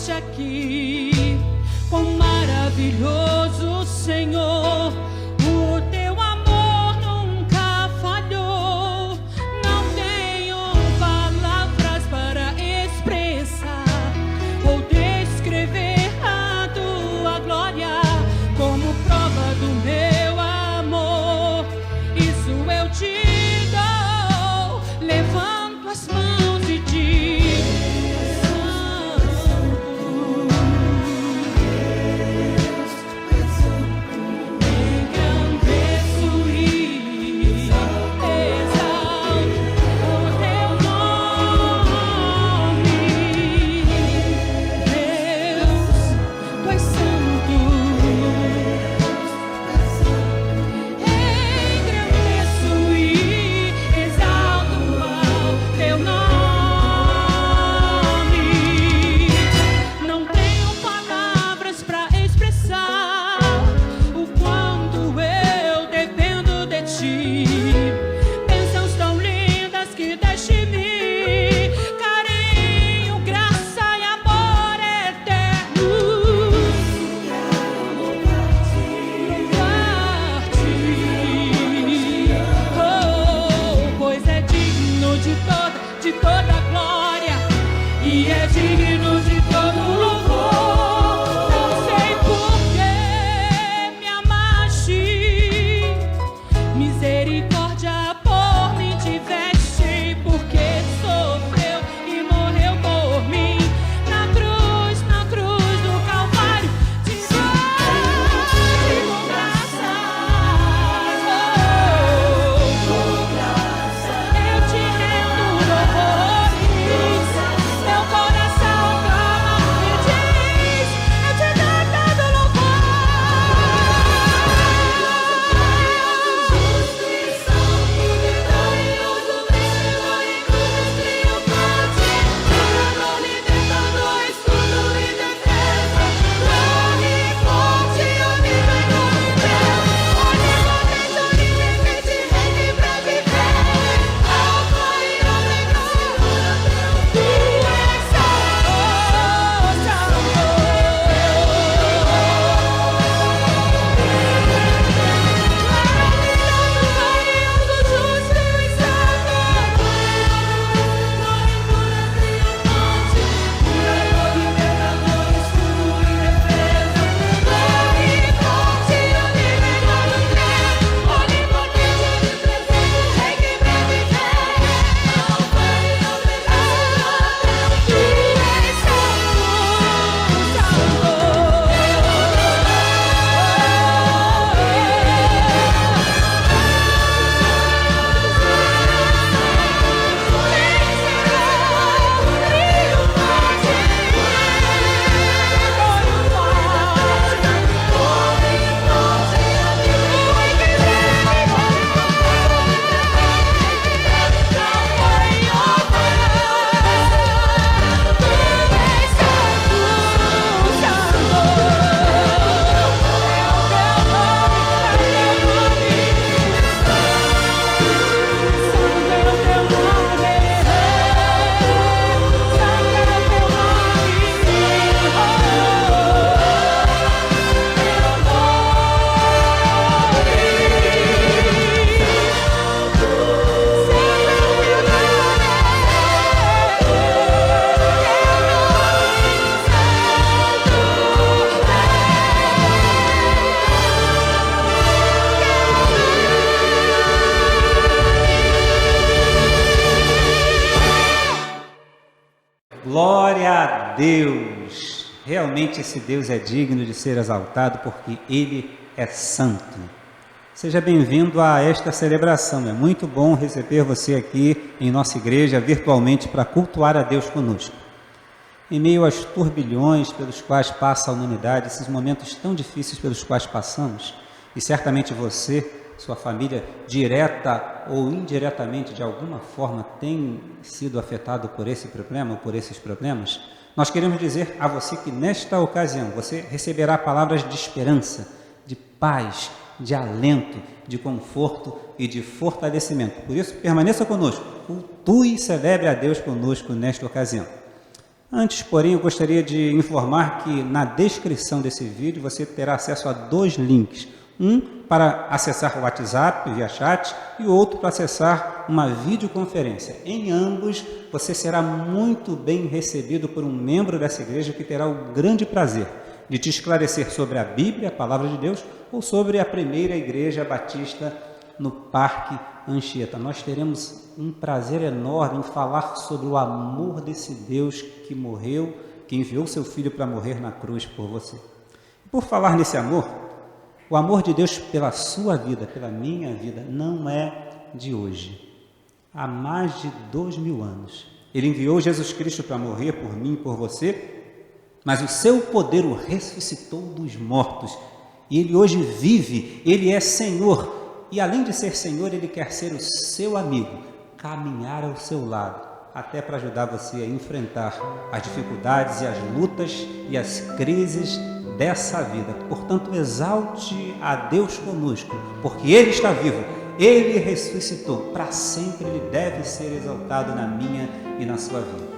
trouxe aqui. Quão maravilhoso, Senhor, o teu amor nunca falhou. Não tenho palavras para expressar ou descrever a tua glória como prova do meu amor. Isso eu te dou, levanto as mãos e digo: de toda glória e é digno de todo louvor. Não sei por que me amaste, misericórdia por mim tiveste, porque sofreu e morreu por mim na cruz do Calvário. Te dou graças, eu te rendo louvores. Meu coração clama e diz: eu te dou todo louvor. Justo e santo, vitorioso, vencedor em cruzes triunfante, amor libertador, escudo e defesa, grande e forte, onipotente, onipotente, rei que pra viver, alfa e ômega, tu és Santo, Santo. Glorioso, justo e santo, triunfante, curador, libertador, escudo e defesa, grande e forte, onipotente, onipresente, rei que pra viver, alfa e ômega, tu és Santo, Glória a Deus! Realmente esse Deus é digno de ser exaltado porque Ele é santo. Seja bem-vindo a esta celebração. É muito bom receber você aqui em nossa igreja virtualmente para cultuar a Deus conosco. Em meio aos turbilhões pelos quais passa a humanidade, esses momentos tão difíceis pelos quais passamos, e certamente você, sua família, direta ou indiretamente, de alguma forma, tem sido afetado por esse problema ou por esses problemas, nós queremos dizer a você que nesta ocasião você receberá palavras de esperança, de paz, de alento, de conforto e de fortalecimento. Por isso, permaneça conosco, cultue e celebre a Deus conosco nesta ocasião. Antes, porém, eu gostaria de informar que na descrição desse vídeo você terá acesso a 2 links. Um para acessar o WhatsApp via chat e outro para acessar uma videoconferência. Em ambos, você será muito bem recebido por um membro dessa igreja que terá o grande prazer de te esclarecer sobre a Bíblia, a Palavra de Deus, ou sobre a primeira igreja batista no Parque Anchieta. Nós teremos um prazer enorme em falar sobre o amor desse Deus que morreu, que enviou seu Filho para morrer na cruz por você. Por falar nesse amor, o amor de Deus pela sua vida, pela minha vida, não é de hoje. Há mais de 2000 anos. Ele enviou Jesus Cristo para morrer por mim e por você, mas o seu poder o ressuscitou dos mortos. E ele hoje vive, ele é Senhor. E além de ser Senhor, ele quer ser o seu amigo, caminhar ao seu lado, até para ajudar você a enfrentar as dificuldades e as lutas e as crises dessa vida. Portanto, exalte a Deus conosco, porque Ele está vivo, Ele ressuscitou, para sempre Ele deve ser exaltado na minha e na sua vida.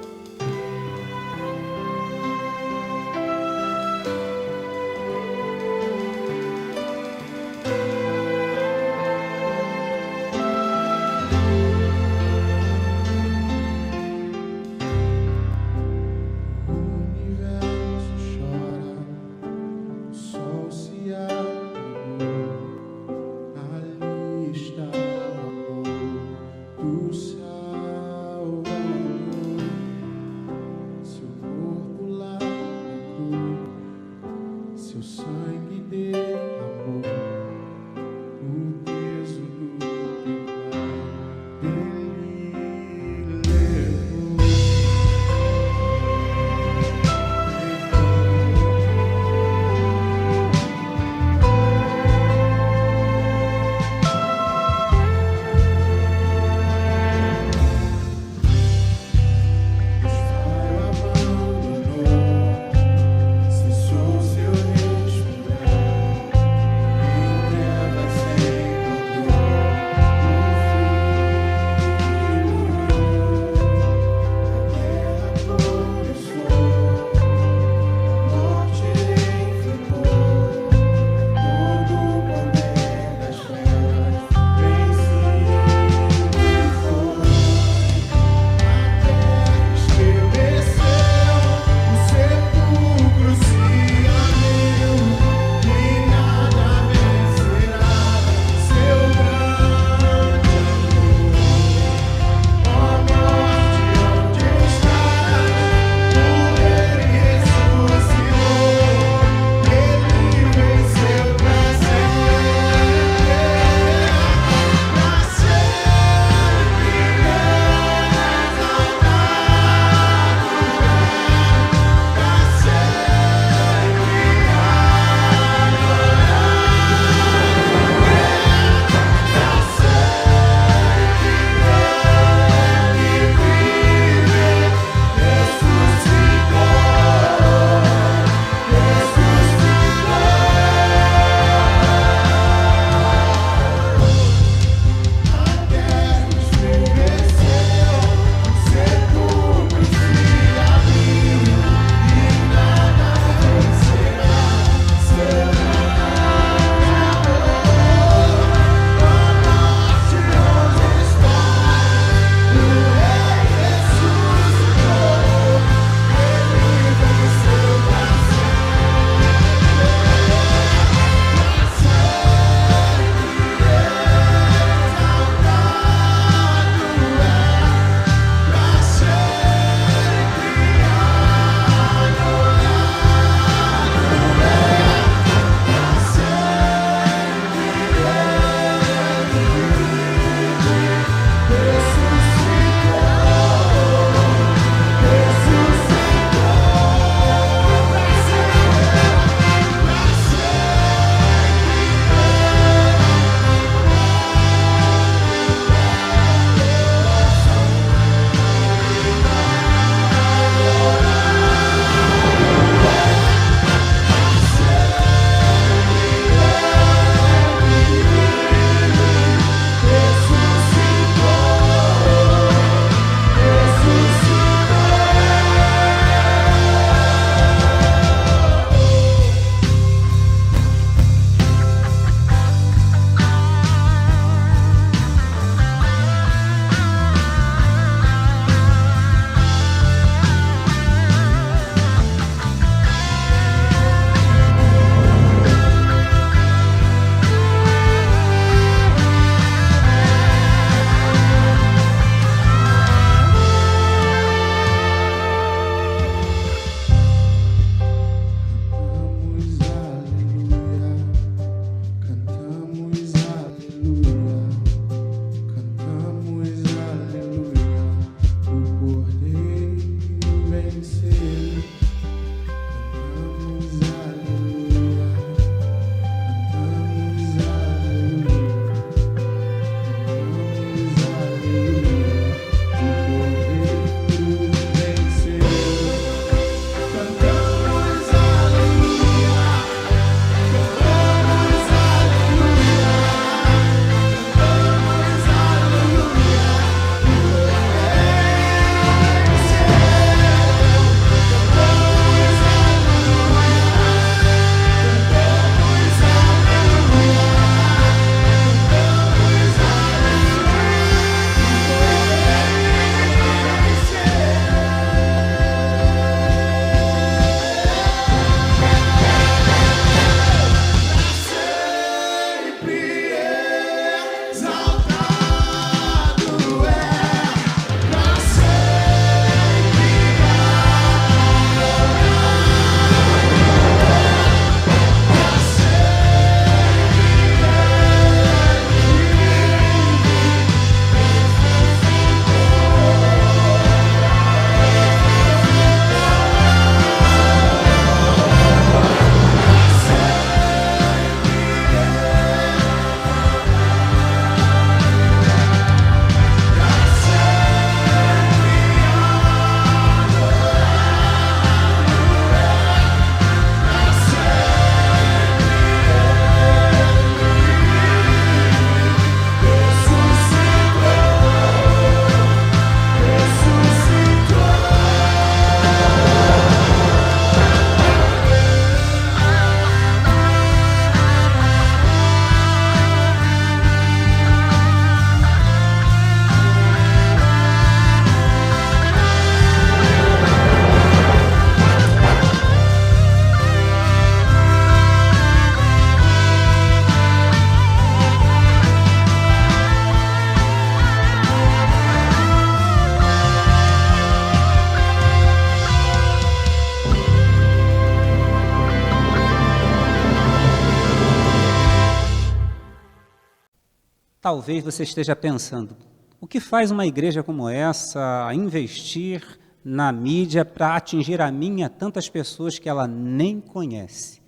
Talvez você esteja pensando, o que faz uma igreja como essa a investir na mídia para atingir a mim e a tantas pessoas que ela nem conhece?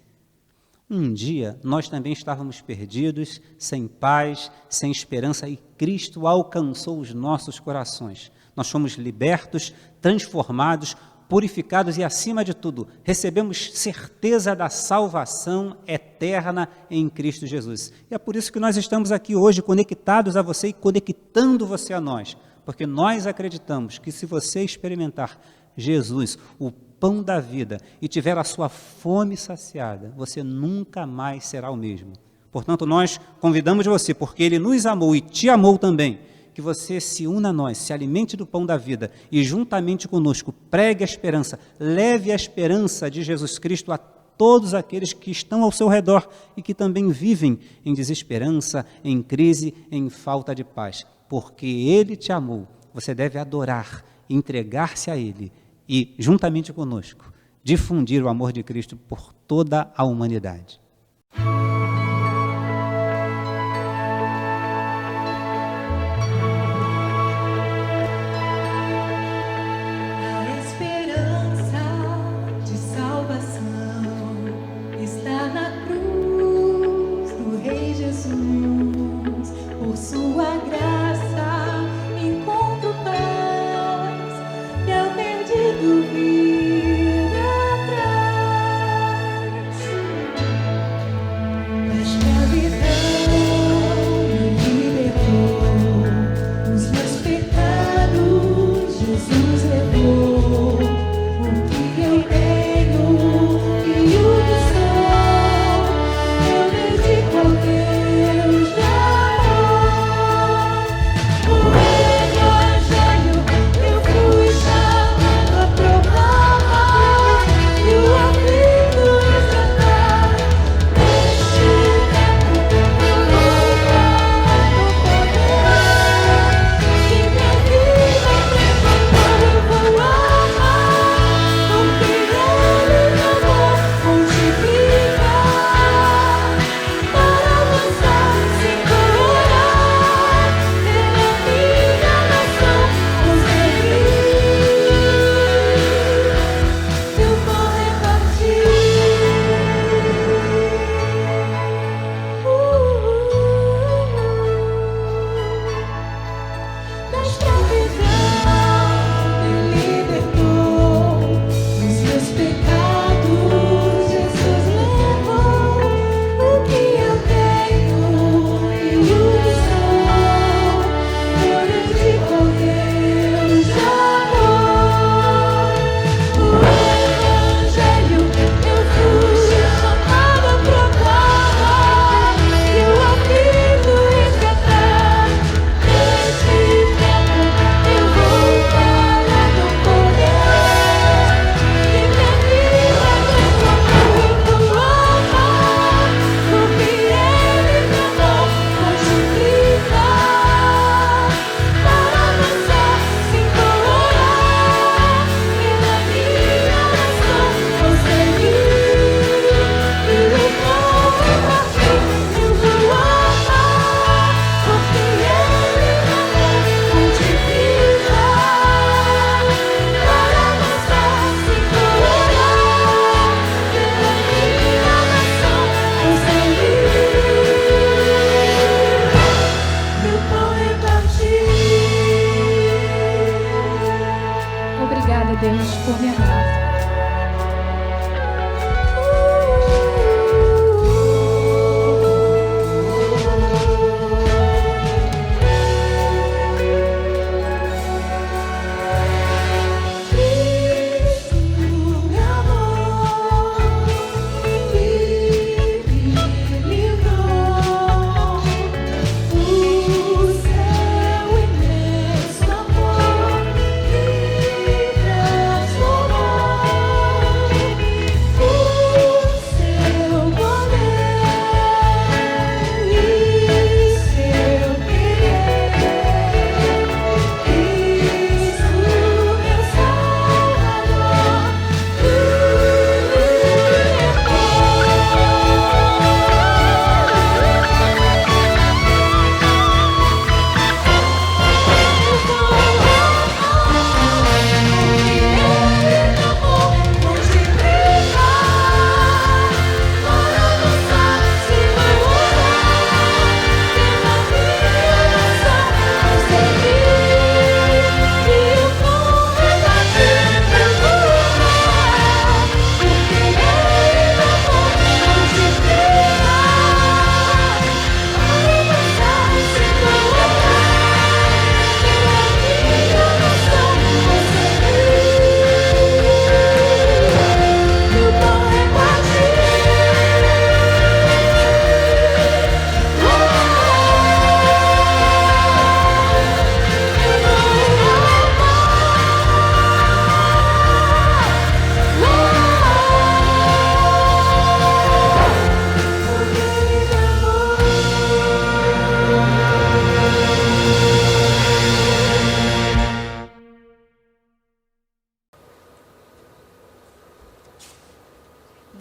Um dia nós também estávamos perdidos, sem paz, sem esperança, e Cristo alcançou os nossos corações. Nós fomos libertos, transformados, purificados e, acima de tudo, recebemos certeza da salvação eterna em Cristo Jesus. E é por isso que nós estamos aqui hoje conectados a você e conectando você a nós, porque nós acreditamos que se você experimentar Jesus, o pão da vida, e tiver a sua fome saciada, você nunca mais será o mesmo. Portanto, nós convidamos você, porque Ele nos amou e te amou também, que você se una a nós, se alimente do pão da vida e juntamente conosco pregue a esperança, leve a esperança de Jesus Cristo a todos aqueles que estão ao seu redor e que também vivem em desesperança, em crise, em falta de paz. Porque Ele te amou, você deve adorar, entregar-se a Ele e, juntamente conosco, difundir o amor de Cristo por toda a humanidade. Por sua graça encontro paz e ao perdido vida atrás.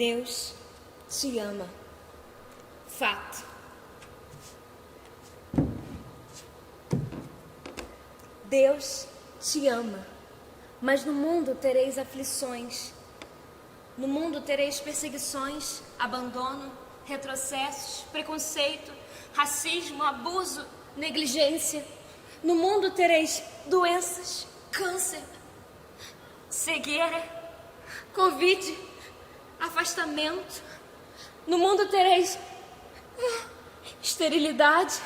Deus te ama. Fato. Deus te ama, mas no mundo tereis aflições. No mundo tereis perseguições, abandono, retrocessos, preconceito, racismo, abuso, negligência. No mundo tereis doenças, câncer, cegueira, Covid, afastamento. No mundo tereis esterilidade.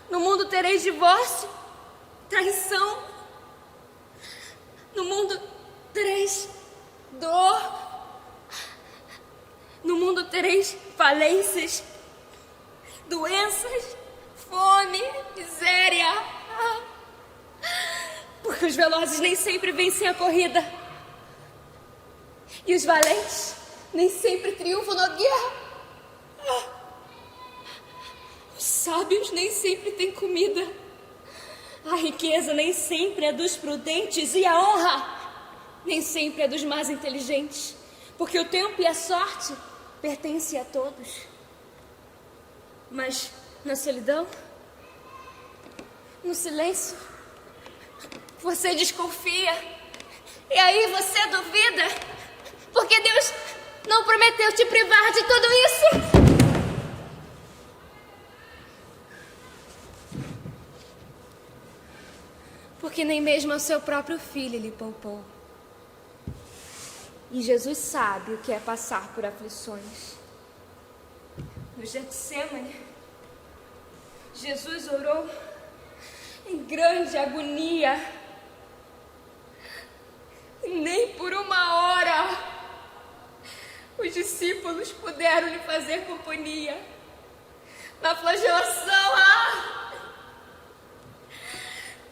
No mundo tereis divórcio, traição. No mundo tereis dor. No mundo tereis falências, doenças, fome, miséria. Porque os velozes nem sempre vencem a corrida. E os valentes nem sempre triunfam na guerra. Os sábios nem sempre têm comida. A riqueza nem sempre é dos prudentes e a honra nem sempre é dos mais inteligentes. Porque o tempo e a sorte pertencem a todos. Mas na solidão, no silêncio, você desconfia. E aí você duvida. Porque Deus não prometeu te privar de tudo isso. Porque nem mesmo ao seu próprio filho Ele poupou. E Jesus sabe o que é passar por aflições. No Getsemane, Jesus orou em grande agonia. E nem por uma hora os discípulos puderam lhe fazer companhia. Na flagelação,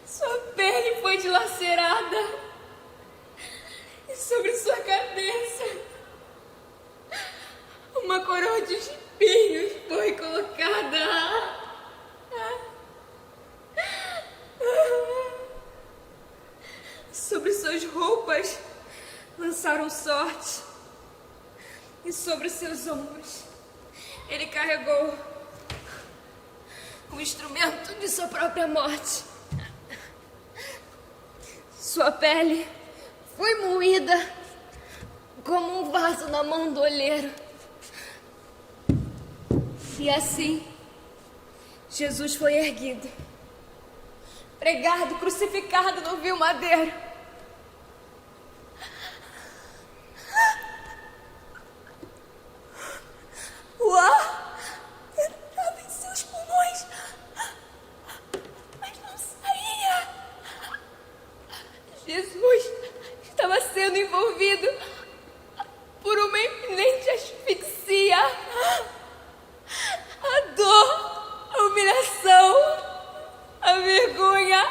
sua pele foi dilacerada. E sobre sua cabeça uma coroa de espinhos foi colocada. Sobre suas roupas lançaram sorte. E sobre seus ombros Ele carregou o instrumento de sua própria morte. Sua pele foi moída como um vaso na mão do olheiro. E assim, Jesus foi erguido, pregado, crucificado no vil madeiro. O ar entrava em seus pulmões, mas não saía. Jesus estava sendo envolvido por uma iminente asfixia. A dor, a humilhação, a vergonha,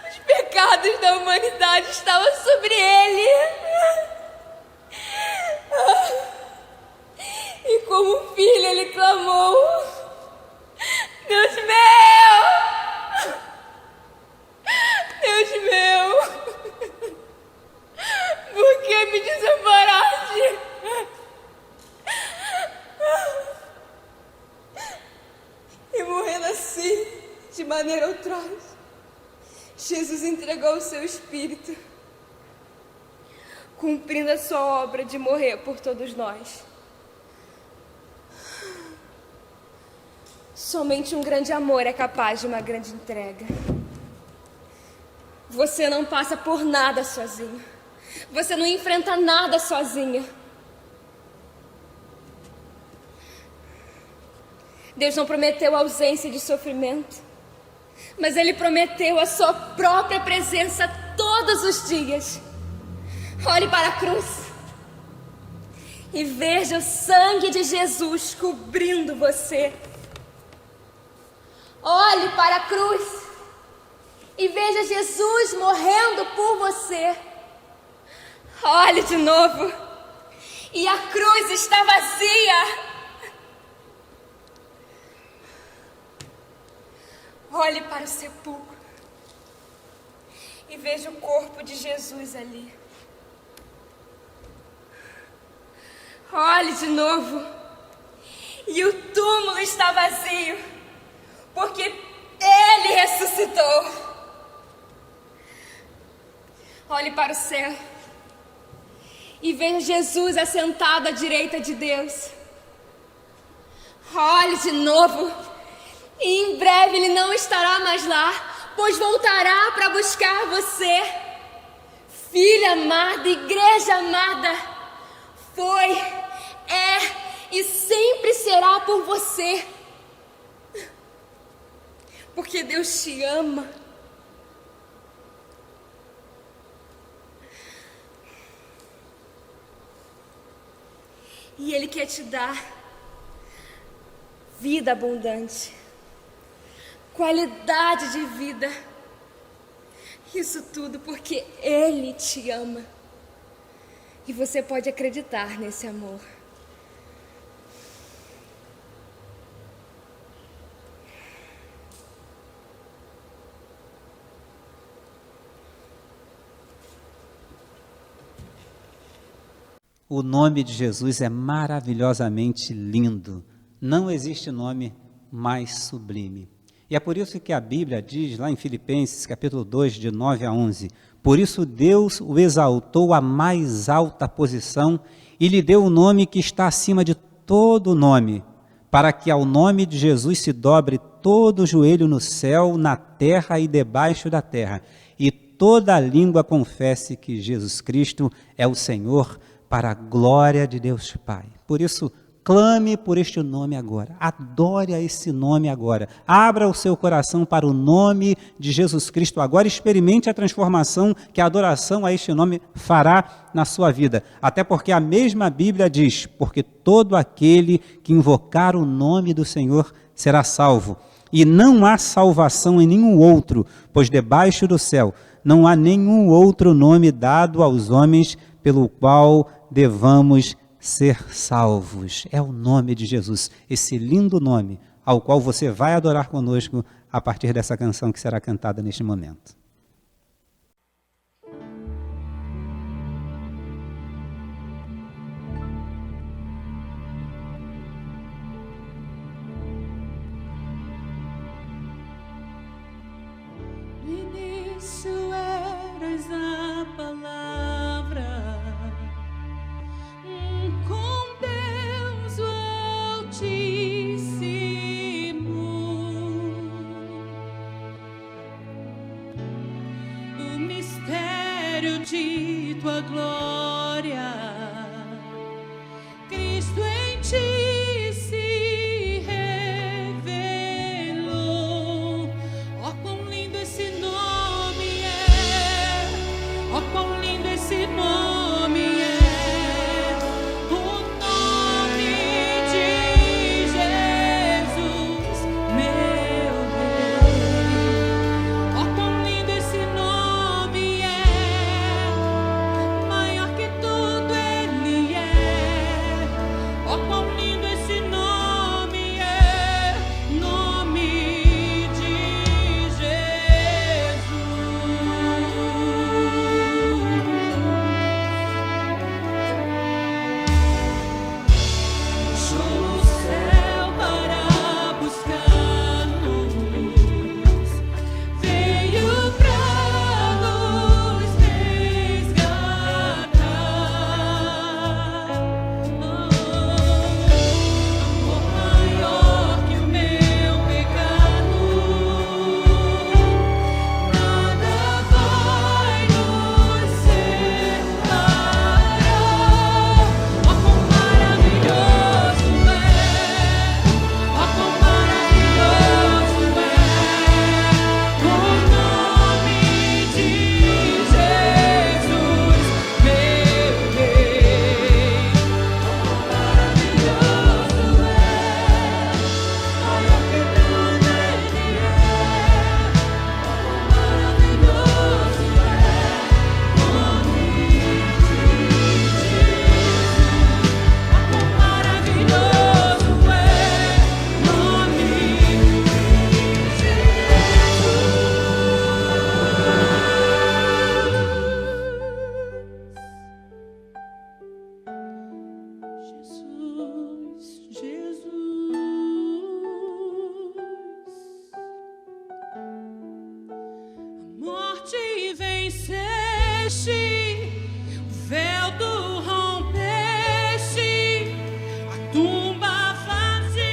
os pecados da humanidade estavam sobre ele. E como filho ele clamou: Deus meu! Deus meu! Por que me desamparaste? E morrendo assim, de maneira atroz, Jesus entregou o seu espírito, cumprindo a sua obra de morrer por todos nós. Somente um grande amor é capaz de uma grande entrega. Você não passa por nada sozinho. Você não enfrenta nada sozinha. Deus não prometeu ausência de sofrimento, mas Ele prometeu a sua própria presença todos os dias. Olhe para a cruz e veja o sangue de Jesus cobrindo você. Olhe para a cruz e veja Jesus morrendo por você. Olhe de novo e a cruz está vazia. Olhe para o sepulcro e veja o corpo de Jesus ali. Olhe de novo. E o túmulo está vazio, porque Ele ressuscitou. Olhe para o céu e veja Jesus assentado à direita de Deus. Olhe de novo. E em breve Ele não estará mais lá, pois voltará para buscar você. Filha amada, igreja amada, foi, é e sempre será por você. Porque Deus te ama. E Ele quer te dar vida abundante, qualidade de vida. Isso tudo porque Ele te ama. E você pode acreditar nesse amor. O nome de Jesus é maravilhosamente lindo. Não existe nome mais sublime. E é por isso que a Bíblia diz lá em Filipenses, capítulo 2, de 9 a 11, por isso Deus o exaltou à mais alta posição e lhe deu o nome que está acima de todo nome, para que ao nome de Jesus se dobre todo o joelho no céu, na terra e debaixo da terra, e toda língua confesse que Jesus Cristo é o Senhor, para a glória de Deus Pai. Por isso, clame por este nome agora, adore a esse nome agora, abra o seu coração para o nome de Jesus Cristo agora, experimente a transformação que a adoração a este nome fará na sua vida, até porque a mesma Bíblia diz, porque todo aquele que invocar o nome do Senhor será salvo, e não há salvação em nenhum outro, pois debaixo do céu não há nenhum outro nome dado aos homens pelo qual devamos ser salvos. É o nome de Jesus, esse lindo nome, ao qual você vai adorar conosco a partir dessa canção que será cantada neste momento. No início eras a palavra, com Deus o Altíssimo. o véu tu rompeste, a tumba vazia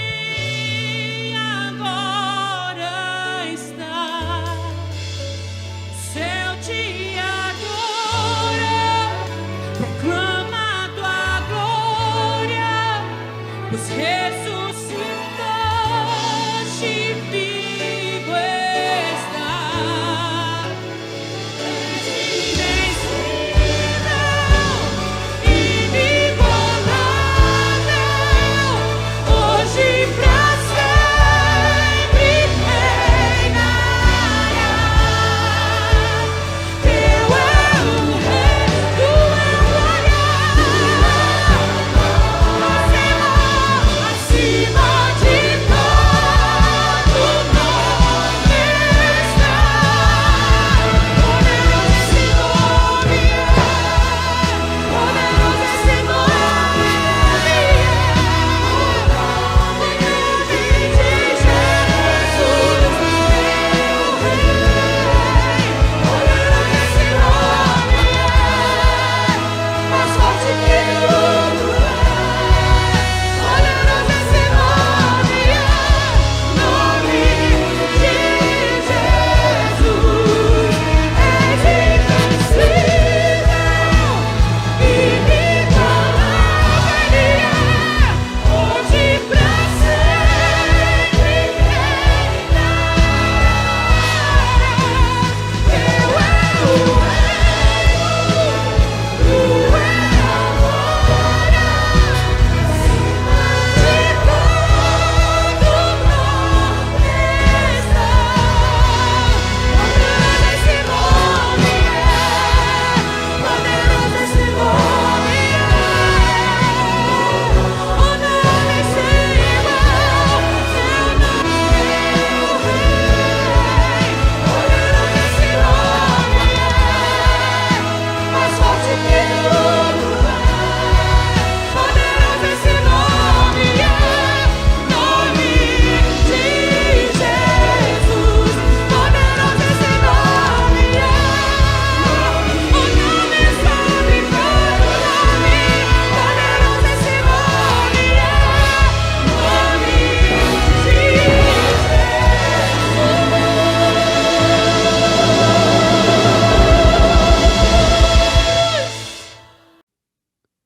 agora está. O céu te adora, proclama tua glória, pois ressuscitaste, vivo está.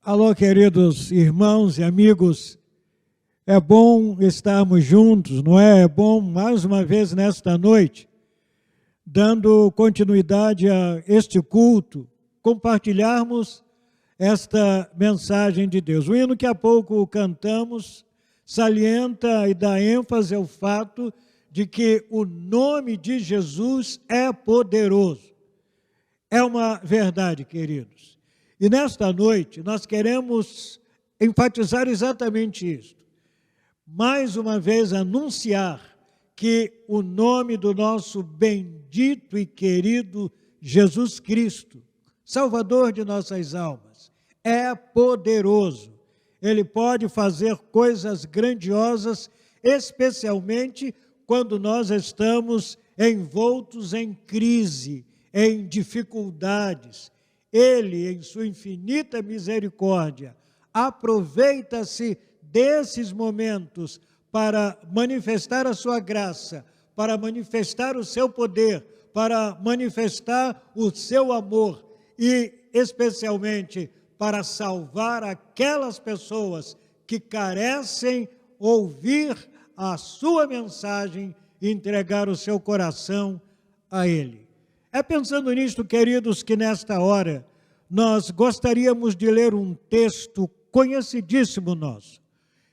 Alô, queridos irmãos e amigos, é bom estarmos juntos, não é? É bom, mais uma vez, nesta noite, dando continuidade a este culto, compartilharmos esta mensagem de Deus. O hino que há pouco cantamos salienta e dá ênfase ao fato de que o nome de Jesus é poderoso. É uma verdade, queridos. E nesta noite nós queremos enfatizar exatamente isso. Mais uma vez anunciar que o nome do nosso bendito e querido Jesus Cristo, Salvador de nossas almas, é poderoso. Ele pode fazer coisas grandiosas, especialmente quando nós estamos envoltos em crise, em dificuldades. Ele, em sua infinita misericórdia, aproveita-se desses momentos para manifestar a sua graça, para manifestar o seu poder, para manifestar o seu amor e, especialmente, para salvar aquelas pessoas que carecem ouvir a sua mensagem e entregar o seu coração a Ele. É pensando nisto, queridos, que nesta hora nós gostaríamos de ler um texto conhecidíssimo nosso.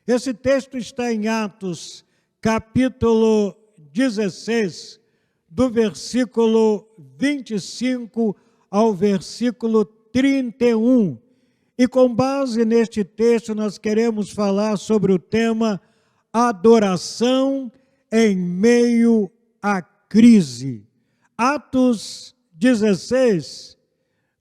Esse texto está em Atos, capítulo 16, do versículo 25 ao versículo 31. E com base neste texto nós queremos falar sobre o tema adoração em meio à crise. Atos 16,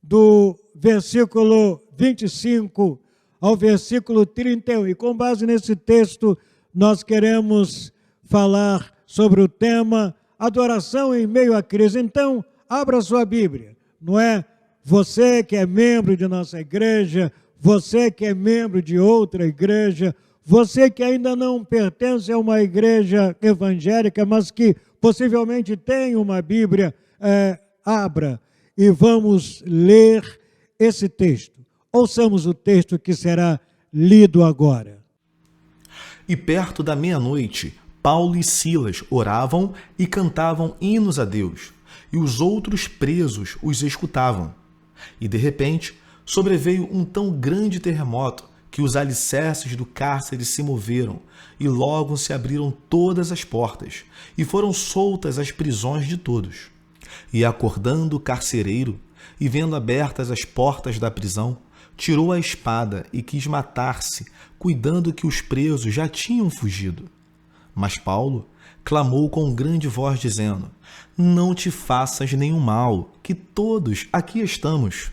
do versículo 25 ao versículo 31. E com base nesse texto, nós queremos falar sobre o tema adoração em meio à crise. Então, abra sua Bíblia, não é? você que é membro de nossa igreja, você que é membro de outra igreja, você que ainda não pertence a uma igreja evangélica, mas que possivelmente tem uma Bíblia, abra e vamos ler esse texto. Ouçamos o texto que será lido agora. E perto da meia-noite, Paulo e Silas oravam e cantavam hinos a Deus, e os outros presos os escutavam. E de repente, sobreveio um tão grande terremoto que os alicerces do cárcere se moveram, e logo se abriram todas as portas, e foram soltas as prisões de todos. E acordando o carcereiro, e vendo abertas as portas da prisão, tirou a espada e quis matar-se, cuidando que os presos já tinham fugido. Mas Paulo clamou com grande voz, dizendo: não te faças nenhum mal, que todos aqui estamos.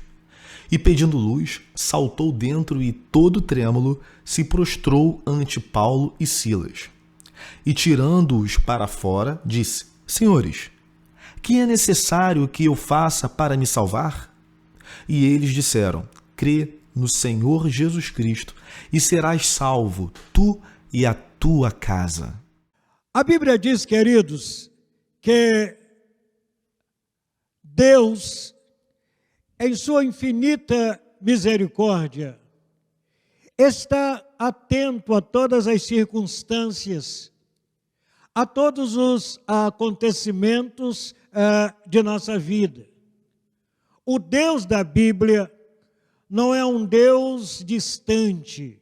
E pedindo luz, saltou dentro e, todo trêmulo, se prostrou ante Paulo e Silas. E tirando-os para fora, disse: senhores, que é necessário que eu faça para me salvar? E eles disseram: crê no Senhor Jesus Cristo e serás salvo, tu e a tua casa. A Bíblia diz, queridos, que Deus, em sua infinita misericórdia, está atento a todas as circunstâncias, a todos os acontecimentos de nossa vida. O Deus da Bíblia não é um Deus distante.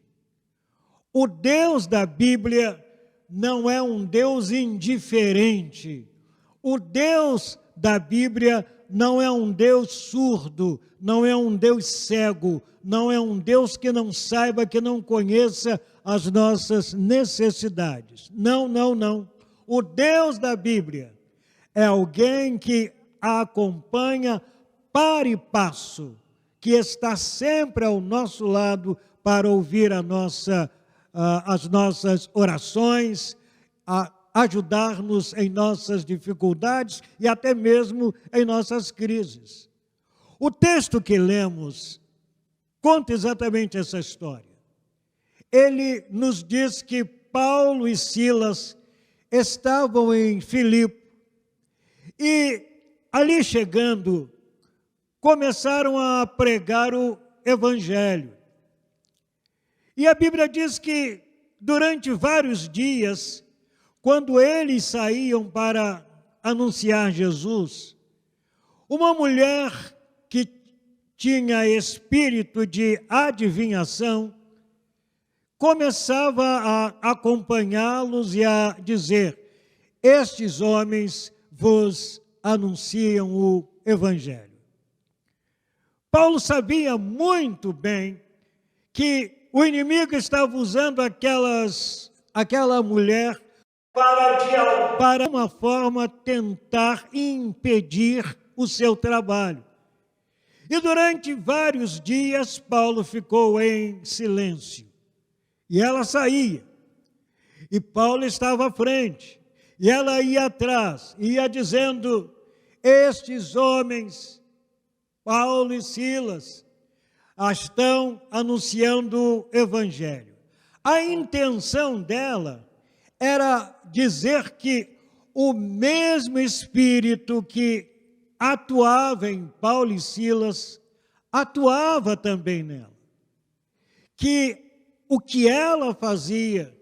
O Deus da Bíblia não é um Deus indiferente. O Deus da Bíblia não é um Deus surdo, não é um Deus cego, não é um Deus que não saiba, que não conheça as nossas necessidades. Não, não, não. O Deus da Bíblia é alguém que a acompanha para e passo, que está sempre ao nosso lado para ouvir as nossas orações, a ajudar-nos em nossas dificuldades e até mesmo em nossas crises. O texto que lemos conta exatamente essa história. Ele nos diz que Paulo e Silas estavam em Filipe e, ali chegando, começaram a pregar o Evangelho. E a Bíblia diz que durante vários dias, quando eles saíam para anunciar Jesus, uma mulher que tinha espírito de adivinhação começava a acompanhá-los e a dizer: estes homens vos anunciam o Evangelho. Paulo sabia muito bem que o inimigo estava usando aquela mulher para uma forma tentar impedir o seu trabalho. E durante vários dias Paulo ficou em silêncio. E ela saía. E Paulo estava à frente. E ela ia atrás, ia dizendo: estes homens, Paulo e Silas, estão anunciando o Evangelho. A intenção dela era dizer que o mesmo Espírito que atuava em Paulo e Silas, atuava também nela. Que o que ela fazia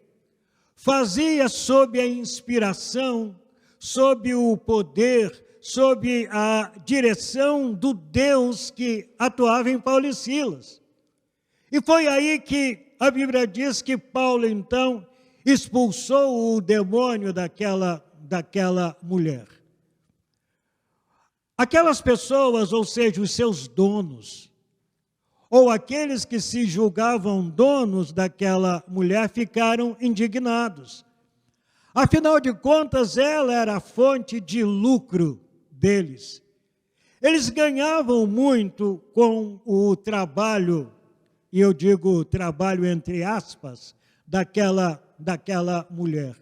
sob a inspiração, sob o poder, sob a direção do Deus que atuava em Paulo e Silas. E foi aí que a Bíblia diz que Paulo, então, expulsou o demônio daquela mulher. Aquelas pessoas, ou seja, os seus donos, ou aqueles que se julgavam donos daquela mulher, ficaram indignados. Afinal de contas, ela era a fonte de lucro deles. Eles ganhavam muito com o trabalho, e eu digo trabalho entre aspas, daquela mulher.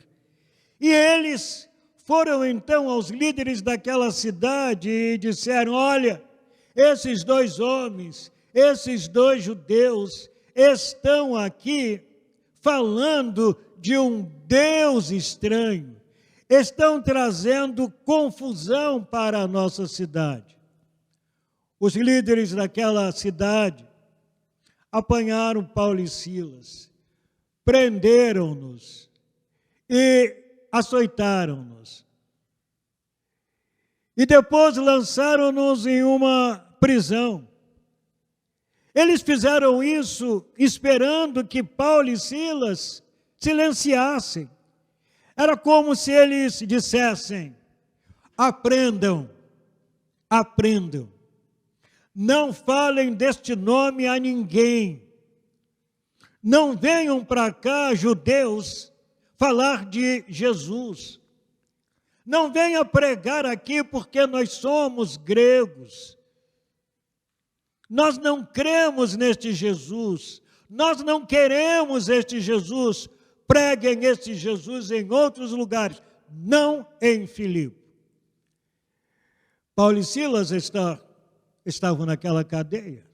E eles foram então aos líderes daquela cidade e disseram: olha, esses dois homens, esses dois judeus, estão aqui falando de um Deus estranho, estão trazendo confusão para a nossa cidade. Os líderes daquela cidade apanharam Paulo e Silas, prenderam-nos e açoitaram-nos. E depois lançaram-nos em uma prisão. Eles fizeram isso esperando que Paulo e Silas silenciassem. Era como se eles dissessem: aprendam, aprendam. Não falem deste nome a ninguém. Não venham para cá, judeus, falar de Jesus. Não venha pregar aqui porque nós somos gregos. Nós não cremos neste Jesus. Nós não queremos este Jesus. Preguem este Jesus em outros lugares, não em Filipe. Paulo e Silas estavam naquela cadeia,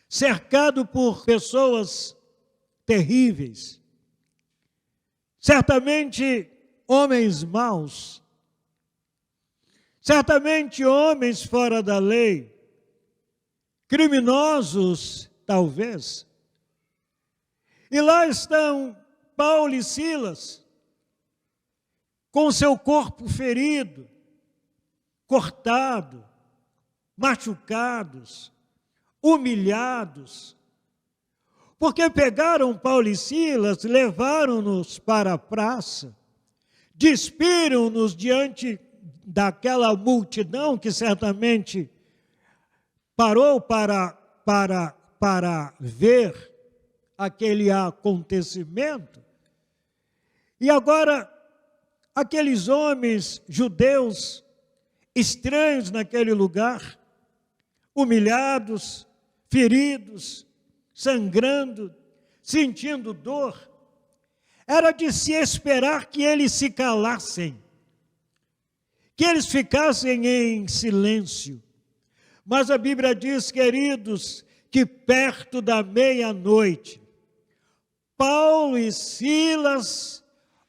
cercado por pessoas terríveis, certamente homens maus, certamente homens fora da lei, criminosos, talvez. E lá estão Paulo e Silas, com seu corpo ferido, cortado, machucados, humilhados, porque pegaram Paulo e Silas, levaram-nos para a praça, despiram-nos diante daquela multidão que certamente parou para ver aquele acontecimento. E agora, aqueles homens judeus estranhos naquele lugar, humilhados, feridos, sangrando, sentindo dor, era de se esperar que eles se calassem, que eles ficassem em silêncio. Mas a Bíblia diz, queridos, que perto da meia-noite, Paulo e Silas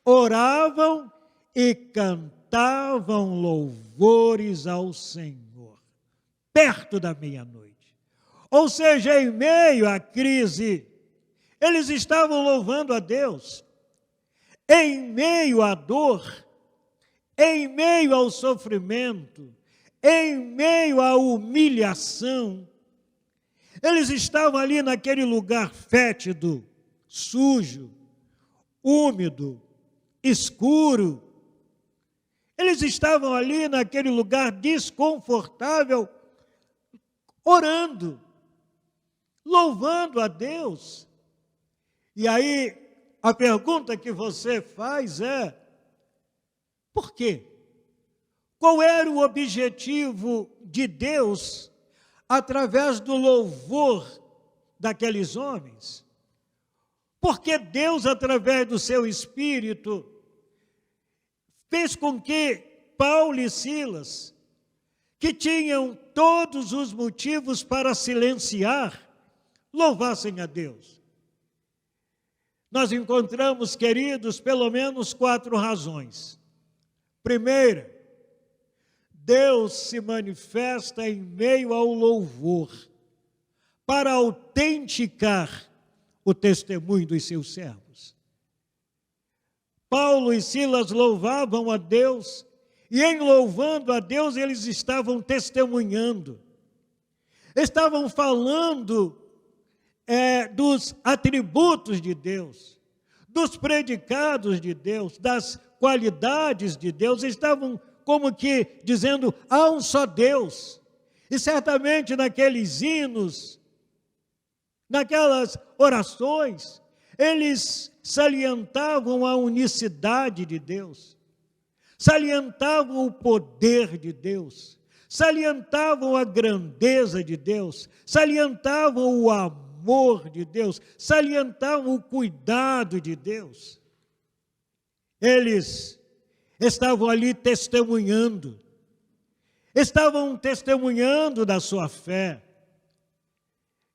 oravam e cantavam louvores ao Senhor, perto da meia-noite. Ou seja, em meio à crise, eles estavam louvando a Deus. Em meio à dor, em meio ao sofrimento, em meio à humilhação, eles estavam ali naquele lugar fétido, sujo, úmido, escuro. Eles estavam ali naquele lugar desconfortável, orando, louvando a Deus. E aí, a pergunta que você faz é: por quê? Qual era o objetivo de Deus através do louvor daqueles homens? Porque Deus, através do seu Espírito, fez com que Paulo e Silas, que tinham todos os motivos para silenciar, louvassem a Deus. Nós encontramos, queridos, pelo menos 4 razões. Primeira, Deus se manifesta em meio ao louvor para autenticar o testemunho dos seus servos. Paulo e Silas louvavam a Deus, e em louvando a Deus eles estavam testemunhando, estavam falando dos atributos de Deus, dos predicados de Deus, das qualidades de Deus, estavam como que dizendo: há um só Deus. E certamente naqueles hinos, naquelas orações, eles salientavam a unicidade de Deus, salientavam o poder de Deus, salientavam a grandeza de Deus, salientavam o amor de Deus, salientavam o cuidado de Deus. Eles estavam ali testemunhando, estavam testemunhando da sua fé.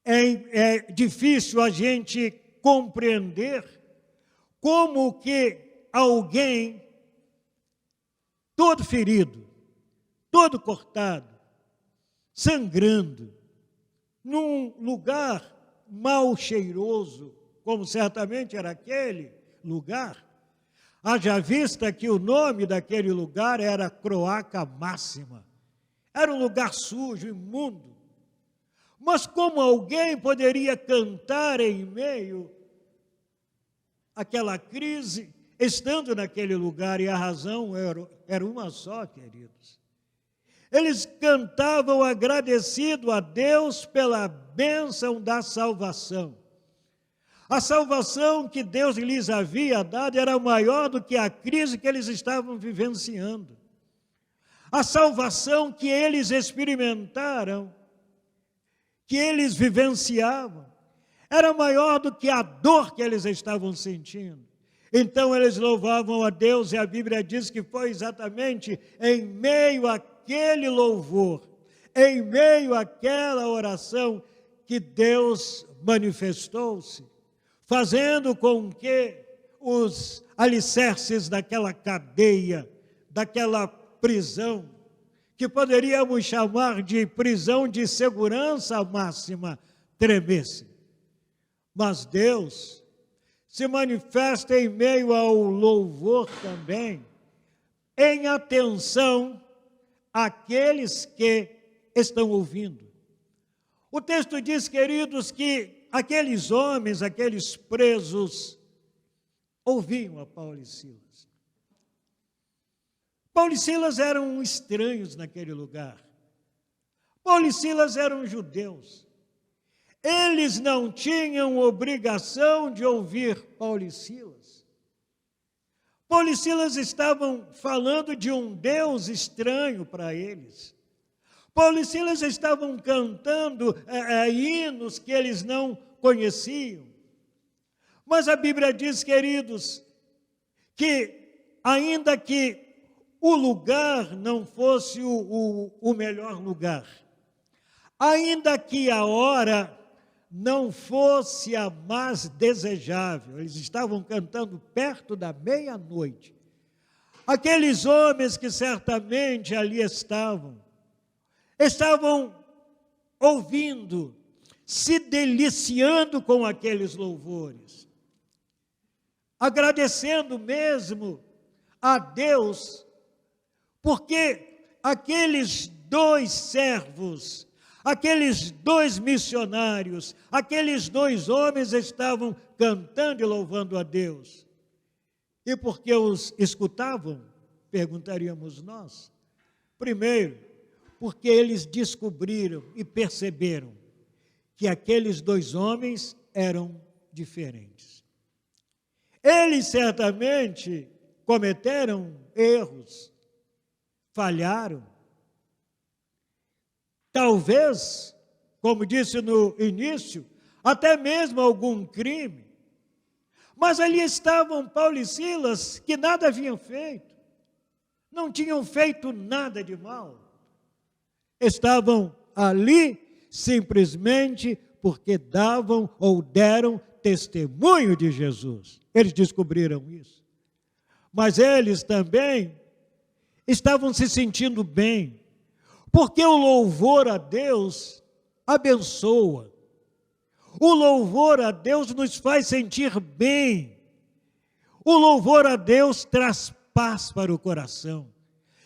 É difícil a gente compreender como que alguém todo ferido, todo cortado, sangrando, num lugar mal cheiroso, como certamente era aquele lugar, haja vista que o nome daquele lugar era Croaca Máxima. Era um lugar sujo, imundo. Mas como alguém poderia cantar em meio àquela crise, estando naquele lugar? E a razão era uma só, queridos. Eles cantavam agradecido a Deus pela bênção da salvação. A salvação que Deus lhes havia dado era maior do que a crise que eles estavam vivenciando. A salvação que eles experimentaram, que eles vivenciavam, era maior do que a dor que eles estavam sentindo. Então eles louvavam a Deus, e a Bíblia diz que foi exatamente em meio àquele louvor, em meio àquela oração, que Deus manifestou-se, fazendo com que os alicerces daquela cadeia, daquela prisão, que poderíamos chamar de prisão de segurança máxima, tremessem. Mas Deus se manifesta em meio ao louvor também, em atenção àqueles que estão ouvindo. O texto diz, queridos, que aqueles homens, aqueles presos, ouviam a Paulo e Silas. Paulo e Silas eram estranhos naquele lugar. Paulo e Silas eram judeus. Eles não tinham obrigação de ouvir Paulo e Silas. Paulo e Silas estavam falando de um Deus estranho para eles. Paulo e Silas estavam cantando hinos que eles não conheciam. Mas a Bíblia diz, queridos, que ainda que o lugar não fosse o melhor lugar, ainda que a hora não fosse a mais desejável, eles estavam cantando perto da meia-noite. Aqueles homens que certamente ali estavam ouvindo, se deliciando com aqueles louvores, agradecendo mesmo a Deus, porque aqueles dois servos, aqueles dois missionários, aqueles dois homens estavam cantando e louvando a Deus. E por que os escutavam? Perguntaríamos nós. Primeiro, porque eles descobriram e perceberam que aqueles dois homens eram diferentes. Eles certamente cometeram erros, falharam. Talvez, como disse no início, até mesmo algum crime. Mas ali estavam Paulo e Silas, que nada haviam feito, não tinham feito nada de mal. Estavam ali simplesmente porque davam ou deram testemunho de Jesus. Eles descobriram isso. Mas eles também estavam se sentindo bem, porque o louvor a Deus abençoa. O louvor a Deus nos faz sentir bem. O louvor a Deus traz paz para o coração.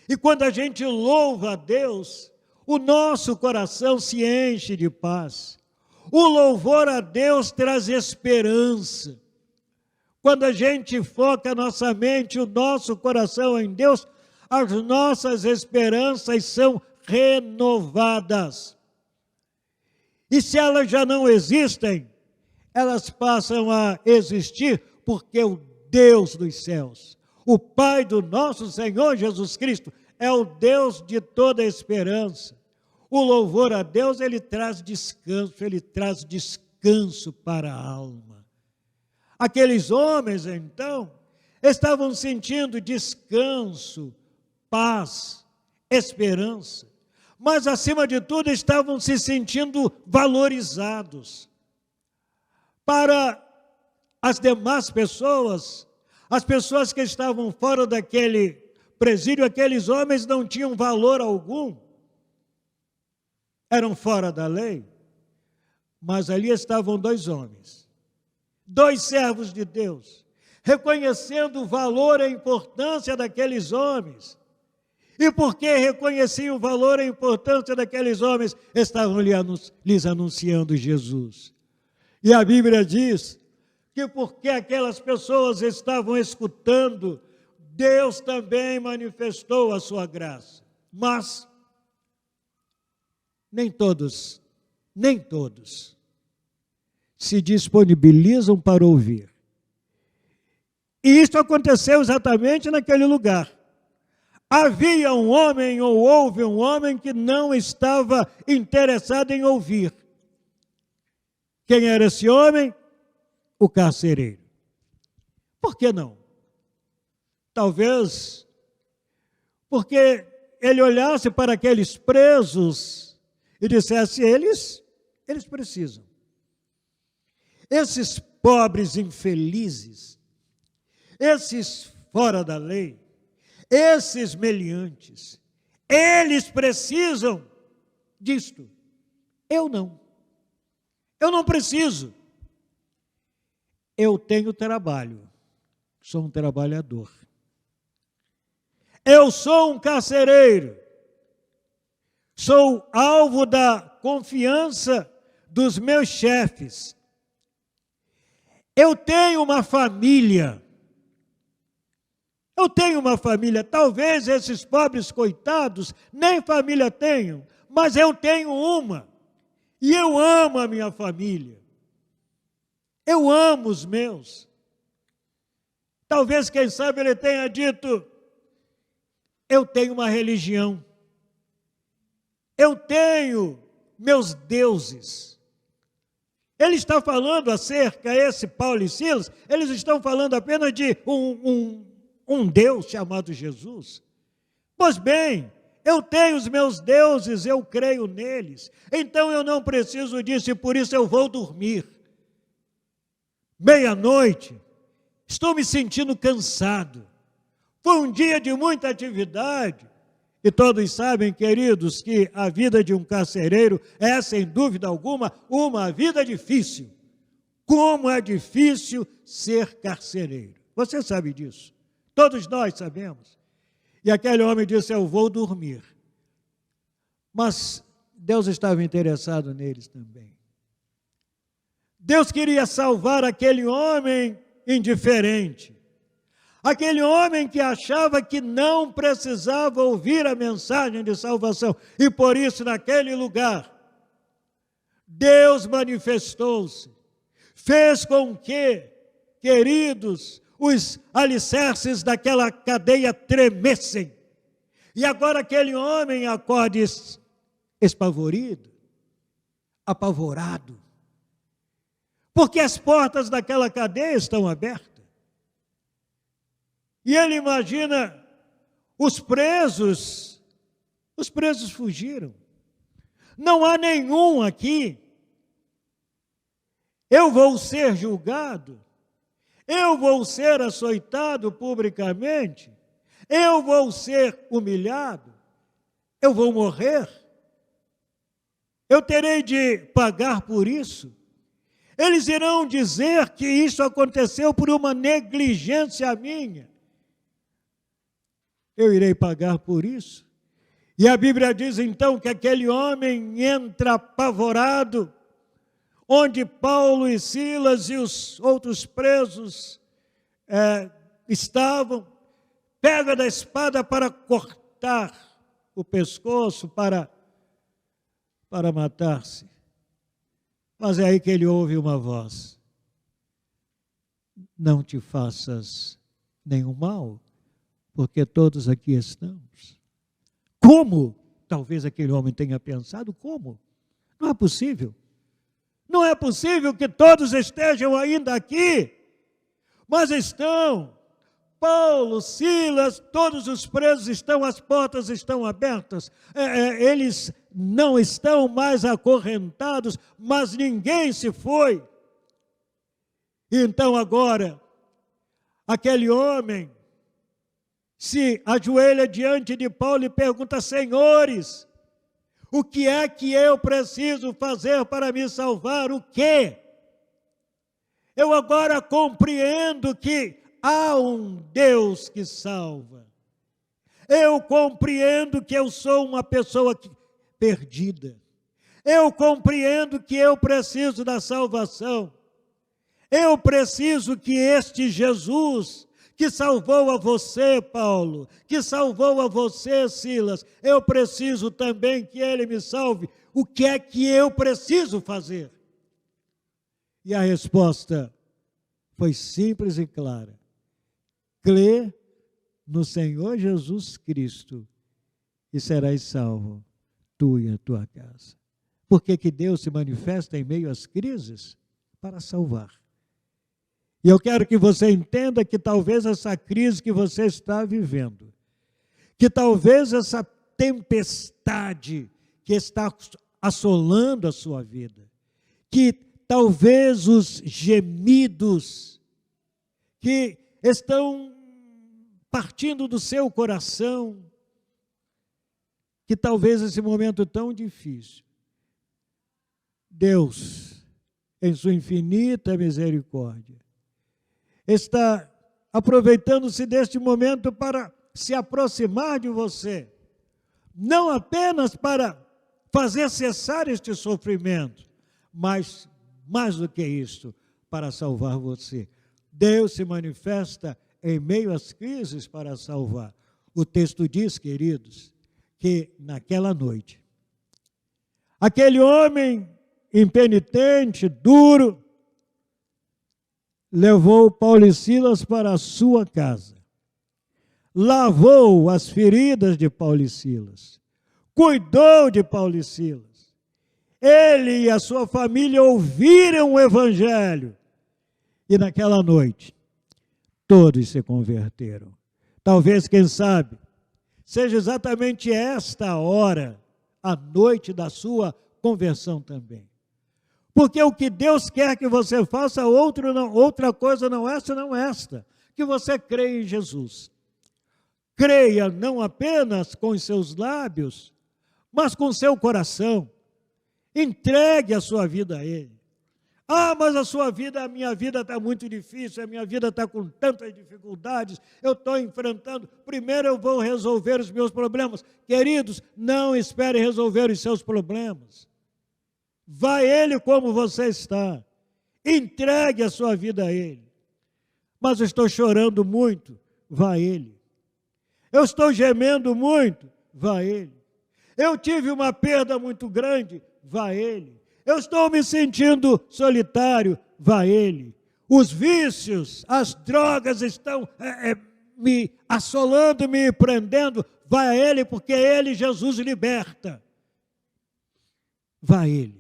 E quando a gente louva a Deus, o nosso coração se enche de paz. O louvor a Deus traz esperança. Quando a gente foca a nossa mente, o nosso coração em Deus, as nossas esperanças são renovadas. E se elas já não existem, elas passam a existir porque o Deus dos céus, o Pai do nosso Senhor Jesus Cristo, é o Deus de toda esperança. O louvor a Deus, ele traz descanso para a alma. Aqueles homens, então, estavam sentindo descanso, paz, esperança. mas, acima de tudo, estavam se sentindo valorizados. Para as demais pessoas, as pessoas que estavam fora daquele presídio, aqueles homens não tinham valor algum, eram fora da lei, mas ali estavam dois homens, dois servos de Deus, reconhecendo o valor e a importância daqueles homens. E porque reconheciam o valor e a importância daqueles homens, estavam lhes anunciando Jesus. E a Bíblia diz que porque aquelas pessoas estavam escutando, Deus também manifestou a sua graça. Mas nem todos se disponibilizam para ouvir. E isso aconteceu exatamente naquele lugar. Havia um homem, ou houve um homem, que não estava interessado em ouvir. Quem era esse homem? O carcereiro. Por que não? Talvez porque ele olhasse para aqueles presos e dissesse: eles precisam. Esses pobres infelizes, esses fora da lei, esses meliantes, eles precisam disto. Eu não preciso. Eu tenho trabalho, sou um trabalhador. Eu sou um carcereiro, sou alvo da confiança dos meus chefes. Eu tenho uma família. Talvez esses pobres coitados nem família tenham, mas eu tenho uma. E eu amo a minha família. Eu amo os meus. Talvez, quem sabe, ele tenha dito: eu tenho uma religião. Eu tenho meus deuses. Ele está falando acerca, esse Paulo e Silas, eles estão falando apenas de um Deus chamado Jesus. Pois bem, eu tenho os meus deuses, eu creio neles. Então eu não preciso disso e por isso eu vou dormir. Meia-noite, estou me sentindo cansado. Foi um dia de muita atividade. E todos sabem, queridos, que a vida de um carcereiro é, sem dúvida alguma, uma vida difícil. Como é difícil ser carcereiro. Você sabe disso. Todos nós sabemos. E aquele homem disse: eu vou dormir. Mas Deus estava interessado neles também. Deus queria salvar aquele homem indiferente. Aquele homem que achava que não precisava ouvir a mensagem de salvação. E por isso, naquele lugar, Deus manifestou-se. Fez com que, queridos, os alicerces daquela cadeia tremessem. E agora aquele homem acorda espavorido, apavorado, porque as portas daquela cadeia estão abertas. E ele imagina os presos fugiram. Não há nenhum aqui. Eu vou ser julgado. Eu vou ser açoitado publicamente. Eu vou ser humilhado. Eu vou morrer. Eu terei de pagar por isso. Eles irão dizer que isso aconteceu por uma negligência minha. Eu irei pagar por isso. E a Bíblia diz então que aquele homem entra apavorado, onde Paulo e Silas e os outros presos estavam, pega da espada para cortar o pescoço, para matar-se. Mas é aí que ele ouve uma voz: não te faças nenhum mal, porque todos aqui estamos. Como? Talvez aquele homem tenha pensado: como? Não é possível. Não é possível que todos estejam ainda aqui. Mas estão. Paulo, Silas, todos os presos estão, as portas estão abertas, eles não estão mais acorrentados, mas ninguém se foi. Então agora, aquele homem se ajoelha diante de Paulo e pergunta: senhores, o que é que eu preciso fazer para me salvar? O quê? Eu agora compreendo que há um Deus que salva. Eu compreendo que eu sou uma pessoa perdida. Eu compreendo que eu preciso da salvação. Eu preciso que este Jesus, que salvou a você, Paulo, que salvou a você, Silas, eu preciso também que ele me salve. O que é que eu preciso fazer? E a resposta foi simples e clara: crê no Senhor Jesus Cristo e serás salvo, tu e a tua casa. Por que que Deus se manifesta em meio às crises? Para salvar. E eu quero que você entenda que talvez essa crise que você está vivendo, que talvez essa tempestade que está assolando a sua vida, que talvez os gemidos que estão partindo do seu coração, que talvez esse momento tão difícil, Deus, em sua infinita misericórdia, está aproveitando-se deste momento para se aproximar de você, não apenas para fazer cessar este sofrimento, mas, mais do que isso, para salvar você. Deus se manifesta em meio às crises para salvar. O texto diz, queridos, que naquela noite, aquele homem impenitente, duro, levou Paulo e Silas para a sua casa, lavou as feridas de Paulo e Silas, cuidou de Paulo e Silas. Ele e a sua família ouviram o evangelho e naquela noite todos se converteram. Talvez, quem sabe, seja exatamente esta hora, a noite da sua conversão também. Porque o que Deus quer que você faça, outra coisa não esta, não esta, que você creia em Jesus. Creia não apenas com os seus lábios, mas com o seu coração. Entregue a sua vida a Ele. Ah, mas a minha vida está muito difícil, a minha vida está com tantas dificuldades, eu estou enfrentando, primeiro eu vou resolver os meus problemas. Queridos, não espere resolver os seus problemas. Vá a Ele como você está. Entregue a sua vida a Ele. Mas eu estou chorando muito, vá a Ele. Eu estou gemendo muito, vá a Ele. Eu tive uma perda muito grande, vá a Ele. Eu estou me sentindo solitário, vá a Ele. Os vícios, as drogas estão me assolando, me prendendo, vá a Ele, porque Ele, Jesus, liberta. Vá a Ele.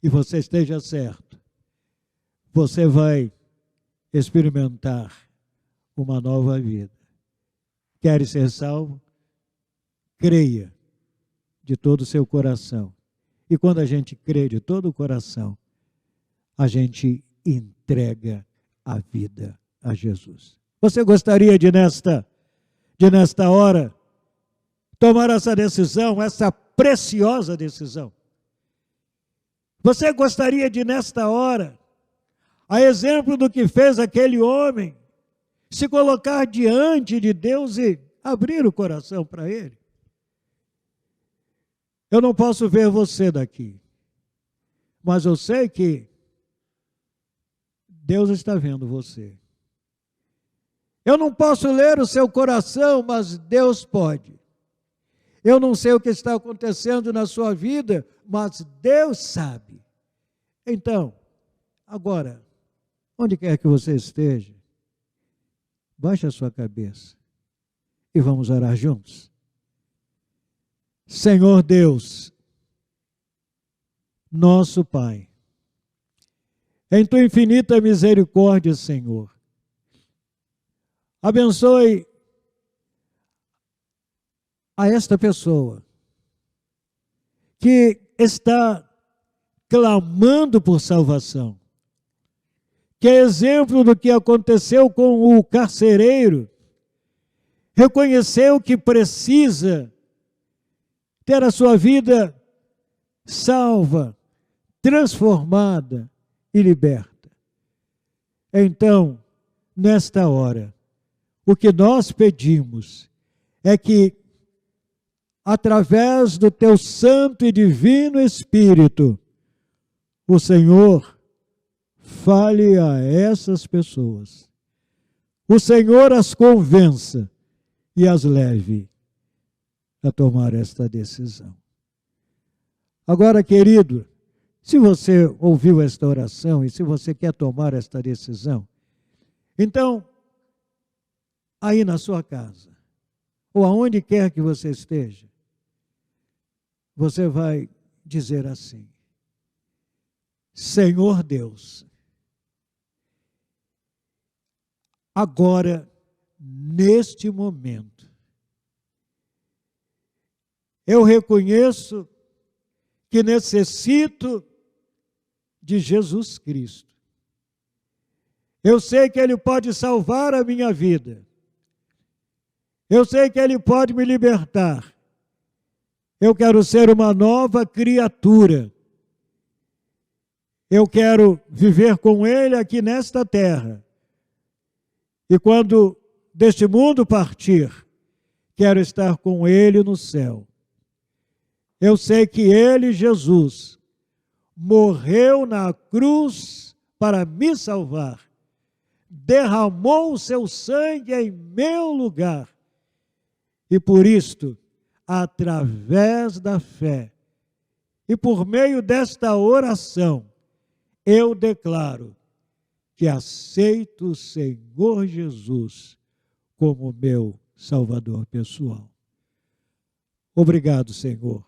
E você esteja certo, você vai experimentar uma nova vida. Quer ser salvo? Creia de todo o seu coração. E quando a gente crê de todo o coração, a gente entrega a vida a Jesus. Você gostaria de nesta hora, tomar essa decisão, essa preciosa decisão? Você gostaria de, nesta hora, a exemplo do que fez aquele homem, se colocar diante de Deus e abrir o coração para Ele? Eu não posso ver você daqui, mas eu sei que Deus está vendo você. Eu não posso ler o seu coração, mas Deus pode. Eu não sei o que está acontecendo na sua vida, mas Deus sabe. Então, agora, onde quer que você esteja, baixe a sua cabeça e vamos orar juntos. Senhor Deus, nosso Pai, em tua infinita misericórdia, Senhor, Abençoe a esta pessoa que está clamando por salvação, que é exemplo do que aconteceu com o carcereiro, reconheceu que precisa ter a sua vida salva, transformada e liberta. Então, nesta hora, o que nós pedimos é que, através do teu Santo e Divino Espírito, o Senhor fale a essas pessoas. O Senhor as convença e as leve a tomar esta decisão. Agora, querido, se você ouviu esta oração e se você quer tomar esta decisão, então, aí na sua casa, ou aonde quer que você esteja, você vai dizer assim: Senhor Deus, agora, neste momento, eu reconheço que necessito de Jesus Cristo. Eu sei que Ele pode salvar a minha vida. Eu sei que Ele pode me libertar. Eu quero ser uma nova criatura. Eu quero viver com Ele aqui nesta terra. E quando deste mundo partir, quero estar com Ele no céu. Eu sei que Ele, Jesus, morreu na cruz para me salvar. Derramou o seu sangue em meu lugar. E por isto, através da fé e por meio desta oração, eu declaro que aceito o Senhor Jesus como meu Salvador pessoal. Obrigado, Senhor,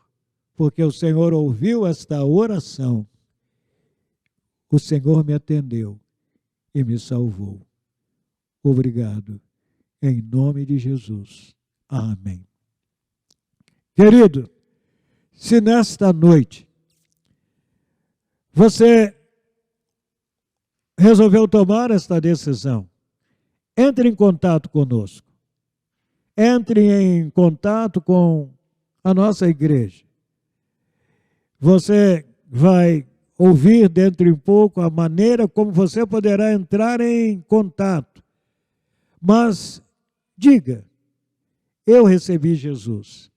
porque o Senhor ouviu esta oração, o Senhor me atendeu e me salvou. Obrigado, em nome de Jesus. Amém. Querido, se nesta noite você resolveu tomar esta decisão, entre em contato conosco. Entre em contato com a nossa igreja. Você vai ouvir dentro de pouco a maneira como você poderá entrar em contato. Mas diga: eu recebi Jesus.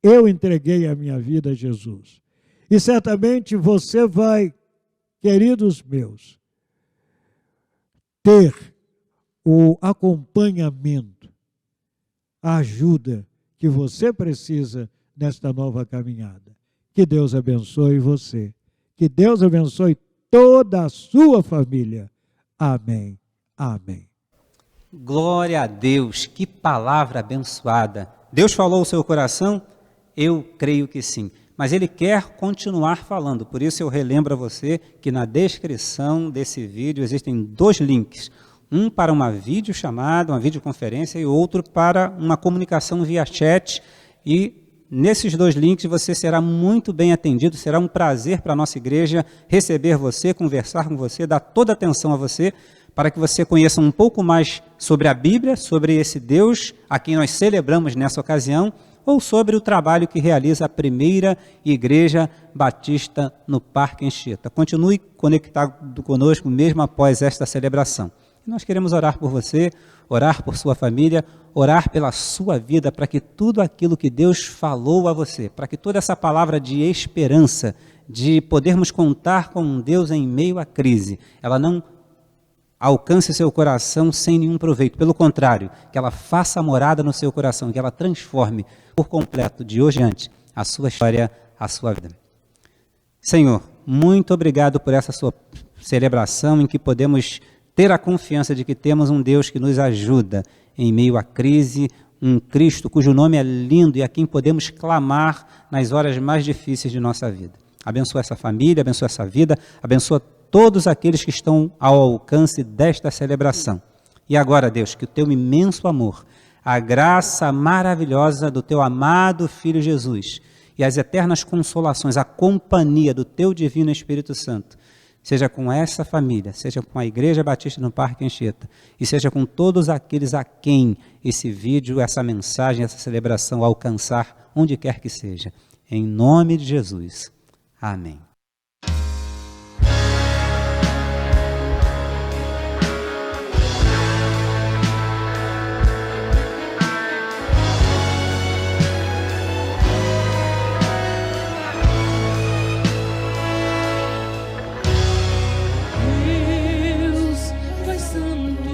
Eu entreguei a minha vida a Jesus. E certamente você vai, queridos meus, ter o acompanhamento, a ajuda que você precisa nesta nova caminhada. Que Deus abençoe você. Que Deus abençoe toda a sua família. Amém. Amém. Glória a Deus, que palavra abençoada. Deus falou ao seu coração? Eu creio que sim. Mas Ele quer continuar falando. Por isso eu relembro a você que na descrição desse vídeo existem 2 links. Um para uma videochamada, uma videoconferência, e outro para uma comunicação via chat. E nesses 2 links você será muito bem atendido. Será um prazer para a nossa igreja receber você, conversar com você, dar toda a atenção a você, para que você conheça um pouco mais sobre a Bíblia, sobre esse Deus a quem nós celebramos nessa ocasião, ou sobre o trabalho que realiza a primeira Igreja Batista no Parque Anchieta. Continue conectado conosco mesmo após esta celebração. Nós queremos orar por você, orar por sua família, orar pela sua vida, para que tudo aquilo que Deus falou a você, para que toda essa palavra de esperança, de podermos contar com um Deus em meio à crise, ela não alcance seu coração sem nenhum proveito. Pelo contrário, que ela faça morada no seu coração, que ela transforme por completo, de hoje em diante, a sua história, a sua vida. Senhor, muito obrigado por essa sua celebração em que podemos ter a confiança de que temos um Deus que nos ajuda em meio à crise, um Cristo cujo nome é lindo e a quem podemos clamar nas horas mais difíceis de nossa vida. Abençoa essa família, abençoa essa vida, abençoa todos aqueles que estão ao alcance desta celebração. E agora, Deus, que o teu imenso amor, a graça maravilhosa do teu amado Filho Jesus e as eternas consolações, a companhia do teu divino Espírito Santo, seja com essa família, seja com a Igreja Batista no Parque Anchieta, e seja com todos aqueles a quem esse vídeo, essa mensagem, essa celebração alcançar, onde quer que seja. Em nome de Jesus. Amém. Deus, Pai Santo,